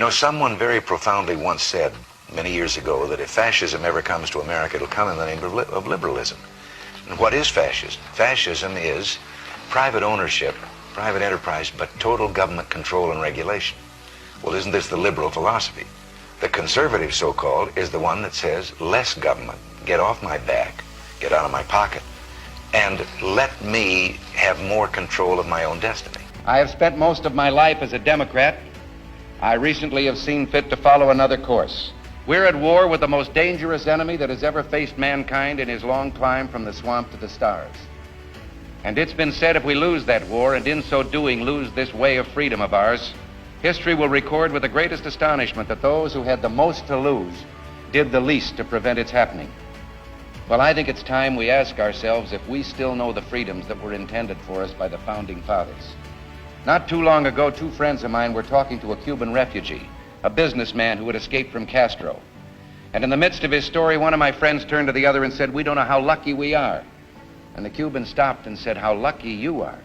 You know, someone very profoundly once said many years ago that if fascism ever comes to America, it'll come in the name of liberalism. And what is fascism? Fascism is private ownership, private enterprise, but total government control and regulation. Well, isn't this the liberal philosophy? The conservative, so-called, is the one that says less government, get off my back, get out of my pocket, and let me have more control of my own destiny. I have spent most of my life as a Democrat. I recently have seen fit to follow another course. We're at war with the most dangerous enemy that has ever faced mankind in his long climb from the swamp to the stars. And it's been said if we lose that war, and in so doing lose this way of freedom of ours, history will record with the greatest astonishment that those who had the most to lose did the least to prevent its happening. Well, I think it's time we ask ourselves if we still know the freedoms that were intended for us by the Founding Fathers. Not too long ago, two friends of mine were talking to a Cuban refugee, a businessman who had escaped from Castro. And in the midst of his story, one of my friends turned to the other and said, "We don't know how lucky we are." And the Cuban stopped and said, "How lucky you are.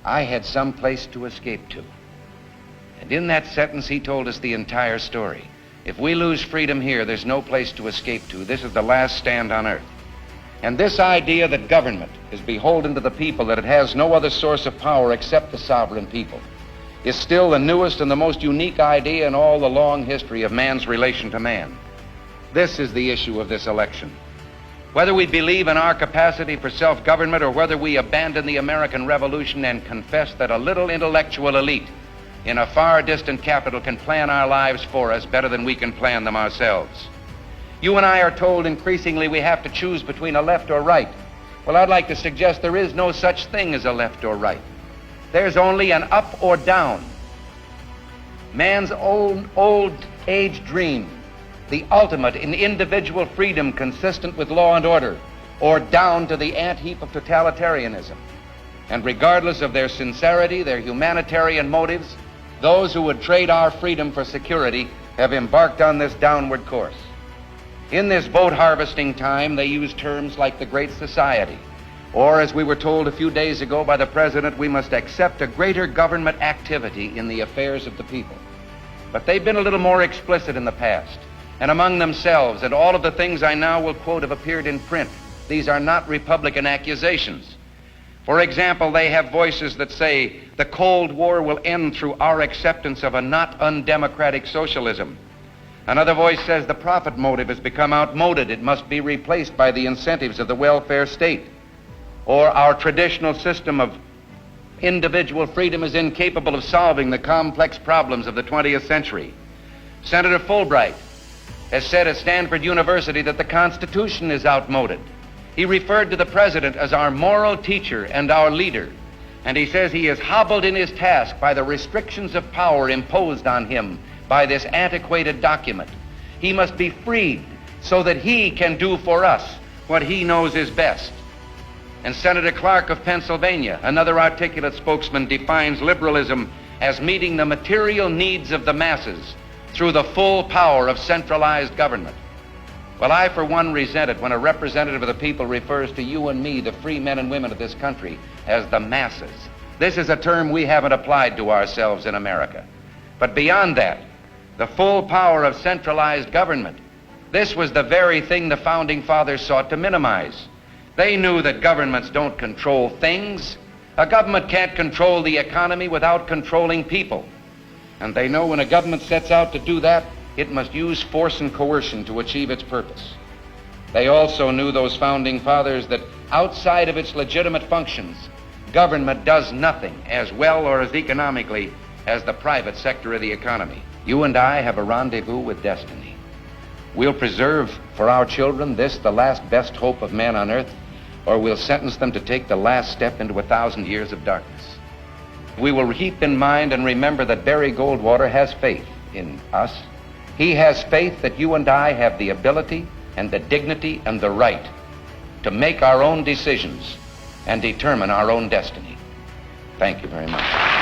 I had some place to escape to." And in that sentence, he told us the entire story. If we lose freedom here, there's no place to escape to. This is the last stand on earth. And this idea that government is beholden to the people, that it has no other source of power except the sovereign people, is still the newest and the most unique idea in all the long history of man's relation to man. This is the issue of this election. Whether we believe in our capacity for self-government or whether we abandon the American Revolution and confess that a little intellectual elite in a far distant capital can plan our lives for us better than we can plan them ourselves. You and I are told increasingly we have to choose between a left or right. Well, I'd like to suggest there is no such thing as a left or right. There's only an up or down. Man's old age dream, the ultimate in individual freedom consistent with law and order, or down to the ant-heap of totalitarianism. And regardless of their sincerity, their humanitarian motives, those who would trade our freedom for security have embarked on this downward course. In this vote harvesting time, they use terms like the Great Society, or as we were told a few days ago by the President, we must accept a greater government activity in the affairs of the people. But they've been a little more explicit in the past, and among themselves, and all of the things I now will quote have appeared in print. These are not Republican accusations. For example, they have voices that say the Cold War will end through our acceptance of a not undemocratic socialism. Another voice says the profit motive has become outmoded. It must be replaced by the incentives of the welfare state. Or our traditional system of individual freedom is incapable of solving the complex problems of the 20th century. Senator Fulbright has said at Stanford University that the Constitution is outmoded. He referred to the President as our moral teacher and our leader. And he says he is hobbled in his task by the restrictions of power imposed on him by this antiquated document. He must be freed so that he can do for us what he knows is best. And Senator Clark of Pennsylvania, another articulate spokesman, defines liberalism as meeting the material needs of the masses through the full power of centralized government. Well, I, for one, resent it when a representative of the people refers to you and me, the free men and women of this country, as the masses. This is a term we haven't applied to ourselves in America. But beyond that, the full power of centralized government, this was the very thing the Founding Fathers sought to minimize. They knew that governments don't control things. A government can't control the economy without controlling people. And they know when a government sets out to do that, it must use force and coercion to achieve its purpose. They also knew, those Founding Fathers, that outside of its legitimate functions, government does nothing as well or as economically as the private sector of the economy. You and I have a rendezvous with destiny. We'll preserve for our children this, the last best hope of man on earth, or we'll sentence them to take the last step into 1,000 years of darkness. We will keep in mind and remember that Barry Goldwater has faith in us. He has faith that you and I have the ability and the dignity and the right to make our own decisions and determine our own destiny. Thank you very much.